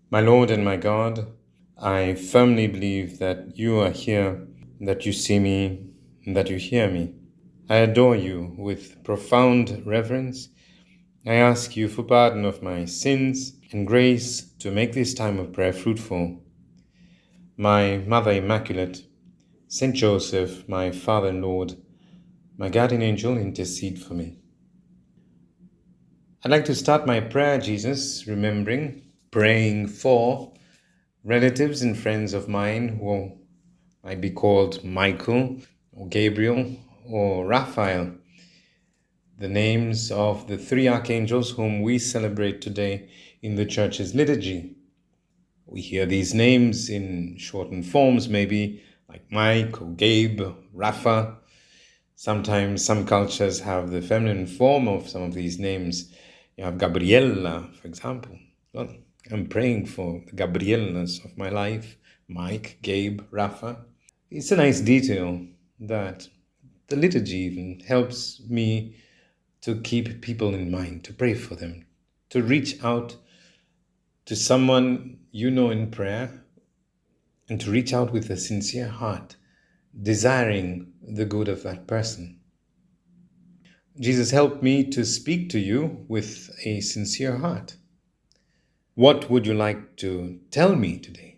My Lord and my God, I firmly believe that you are here, that you see me, and that you hear me. I adore you with profound reverence. I ask you for pardon of my sins and grace to make this time of prayer fruitful. My Mother Immaculate, Saint Joseph, my Father and Lord, my guardian angel, intercede for me. I'd like to start my prayer, Jesus, praying for relatives and friends of mine who might be called Michael or Gabriel or Raphael, the names of the three archangels whom we celebrate today in the Church's liturgy. We hear these names in shortened forms, maybe like Mike or Gabe, Rapha. Sometimes some cultures have the feminine form of some of these names. You have Gabriella, for example. Well, I'm praying for the Gabriellas of my life, Mike, Gabe, Rapha. It's a nice detail that the liturgy even helps me to keep people in mind, to pray for them, to reach out to someone you know in prayer, and to reach out with a sincere heart, desiring the good of that person. Jesus, help me to speak to you with a sincere heart. What would you like to tell me today?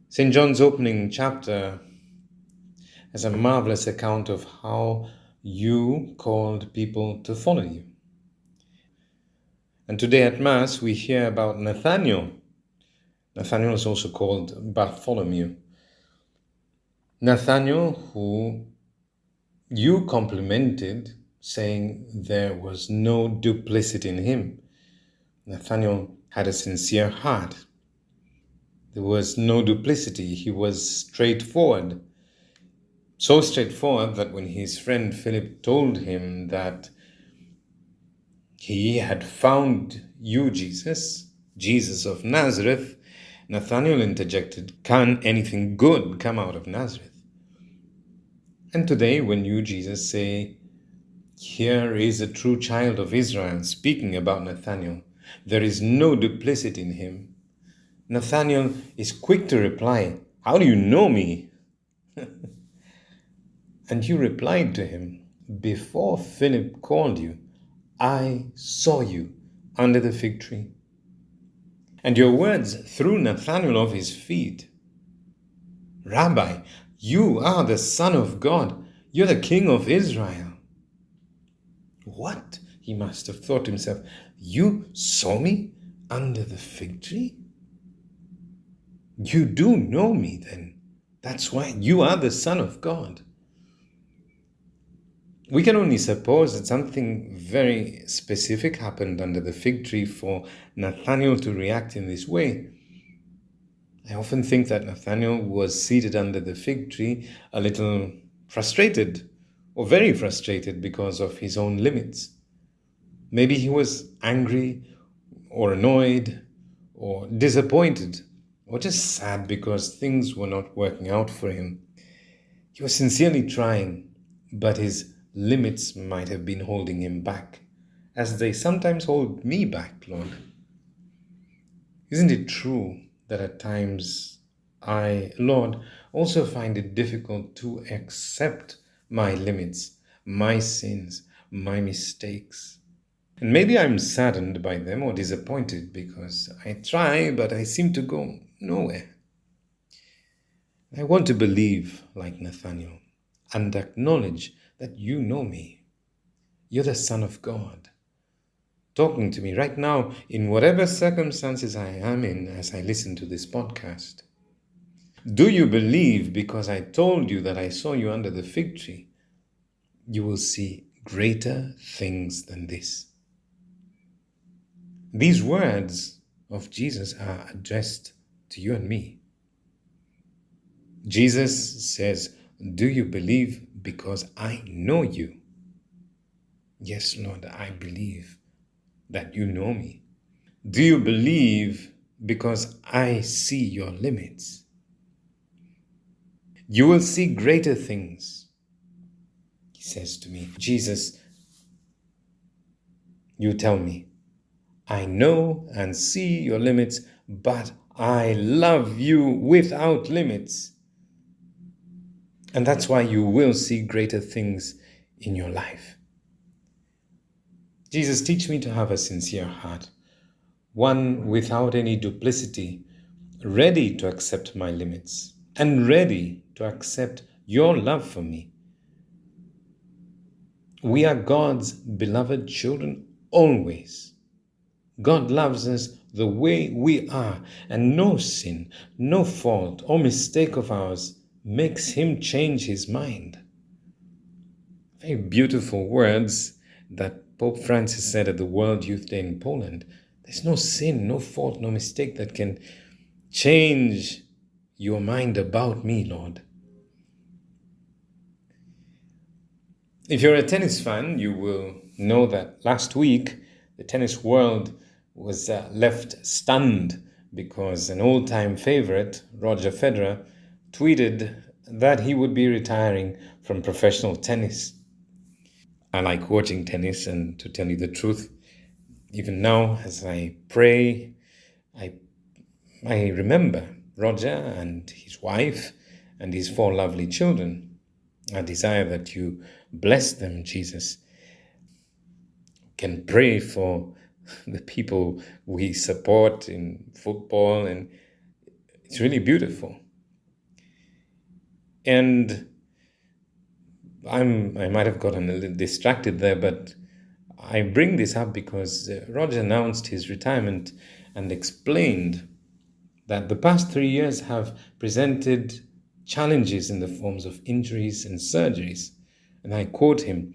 St. John's opening chapter has a marvelous account of how you called people to follow you. And today at Mass, we hear about Nathanael. Nathanael is also called Bartholomew. Nathanael, who you complimented, saying there was no duplicity in him. Nathanael had a sincere heart. There was no duplicity. He was straightforward. So straightforward that when his friend Philip told him that he had found you, Jesus of Nazareth, Nathanael interjected, "Can anything good come out of Nazareth?" And today, when you, Jesus, say, "Here is a true child of Israel," speaking about Nathanael, there is no duplicity in him, Nathanael is quick to reply, "How do you know me?" And you replied to him, "Before Philip called you, I saw you under the fig tree." And your words threw Nathanael off his feet. "Rabbi, you are the Son of God. You're the King of Israel." What? He must have thought to himself. You saw me under the fig tree? You do know me then. That's why you are the Son of God. We can only suppose that something very specific happened under the fig tree for Nathanael to react in this way. I often think that Nathanael was seated under the fig tree a little frustrated, or very frustrated because of his own limits. Maybe he was angry, or annoyed, or disappointed, or just sad because things were not working out for him. He was sincerely trying, but his limits might have been holding him back, as they sometimes hold me back, Lord. Isn't it true that at times I, Lord, also find it difficult to accept my limits, my sins, my mistakes? And maybe I'm saddened by them or disappointed because I try, but I seem to go nowhere. I want to believe like Nathanael and acknowledge that you know me. You're the Son of God, talking to me right now in whatever circumstances I am in as I listen to this podcast. Do you believe because I told you that I saw you under the fig tree, you will see greater things than this? These words of Jesus are addressed to you and me. Jesus says, "Do you believe because I know you?" Yes, Lord, I believe that you know me. Do you believe because I see your limits? You will see greater things, he says to me. Jesus, you tell me, I know and see your limits, but I love you without limits. And that's why you will see greater things in your life. Jesus, teach me to have a sincere heart, one without any duplicity, ready to accept my limits and ready to accept your love for me. We are God's beloved children always. God loves us the way we are, and no sin, no fault or mistake of ours makes him change his mind. Very beautiful words that Pope Francis said at the World Youth Day in Poland. There's no sin, no fault, no mistake that can change your mind about me, Lord. If you're a tennis fan, you will know that last week the tennis world was left stunned because an old-time favorite, Roger Federer, tweeted that he would be retiring from professional tennis. I like watching tennis, and to tell you the truth, even now as I pray, I remember Roger and his wife and his 4 lovely children. I desire that you bless them, Jesus. Can pray for the people we support in football, and it's really beautiful. And I might have gotten a little distracted there, but I bring this up because Roger announced his retirement and explained that the past 3 years have presented challenges in the forms of injuries and surgeries. And I quote him,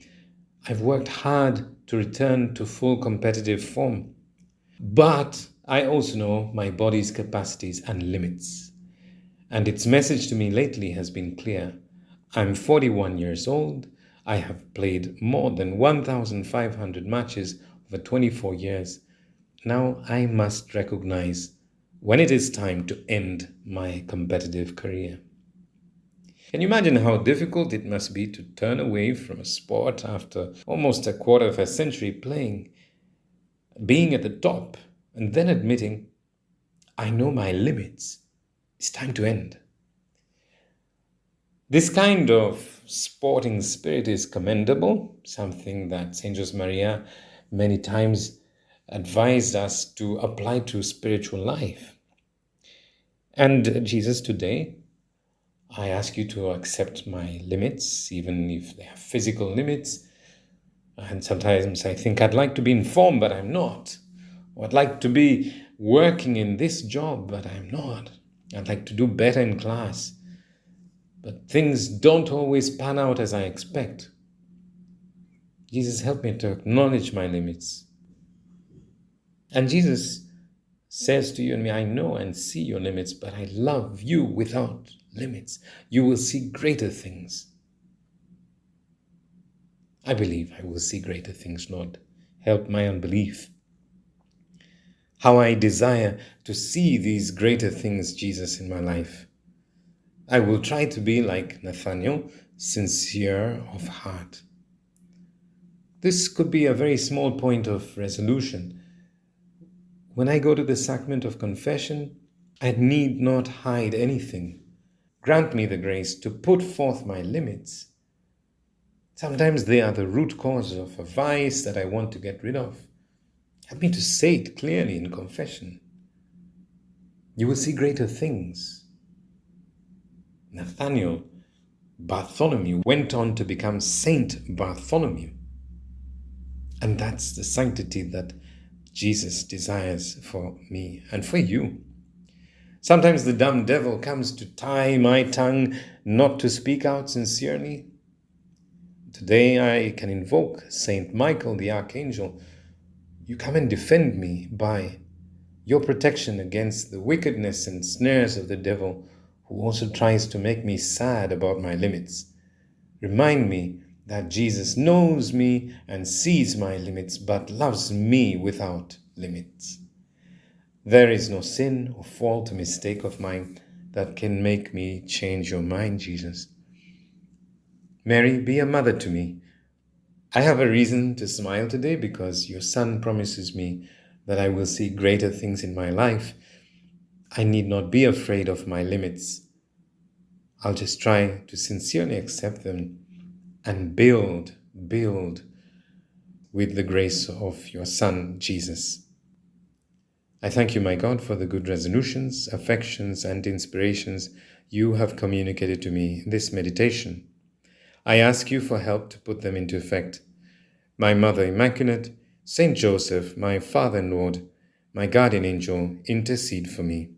"I've worked hard to return to full competitive form, but I also know my body's capacities and limits. And its message to me lately has been clear. I'm 41 years old. I have played more than 1,500 matches over 24 years. Now I must recognize when it is time to end my competitive career." Can you imagine how difficult it must be to turn away from a sport after almost a quarter of a century playing, being at the top, and then admitting, I know my limits. It's time to end. This kind of sporting spirit is commendable, something that Saint Josemaria many times advised us to apply to spiritual life. And Jesus, today, I ask you to accept my limits, even if they are physical limits. And sometimes I think I'd like to be informed, but I'm not. Or I'd like to be working in this job, but I'm not. I'd like to do better in class. But things don't always pan out as I expect. Jesus, help me to acknowledge my limits. And Jesus says to you and me, I know and see your limits, but I love you without limits. You will see greater things. I believe I will see greater things, Lord. Help my unbelief. How I desire to see these greater things, Jesus, in my life. I will try to be like Nathanael, sincere of heart. This could be a very small point of resolution. When I go to the sacrament of confession, I need not hide anything. Grant me the grace to put forth my limits. Sometimes they are the root cause of a vice that I want to get rid of. Help me to say it clearly in confession. You will see greater things. Nathanael, Bartholomew, went on to become Saint Bartholomew. And that's the sanctity that Jesus desires for me and for you. Sometimes the dumb devil comes to tie my tongue not to speak out sincerely. Today I can invoke Saint Michael the Archangel. You come and defend me by your protection against the wickedness and snares of the devil, who also tries to make me sad about my limits. Remind me that Jesus knows me and sees my limits, but loves me without limits. There is no sin or fault or mistake of mine that can make me change your mind, Jesus. Mary, be a mother to me. I have a reason to smile today because your son promises me that I will see greater things in my life, I need not be afraid of my limits. I'll just try to sincerely accept them and build with the grace of your Son, Jesus. I thank you, my God, for the good resolutions, affections, and inspirations you have communicated to me in this meditation. I ask you for help to put them into effect. My Mother Immaculate, Saint Joseph, my Father and Lord, my guardian angel, intercede for me.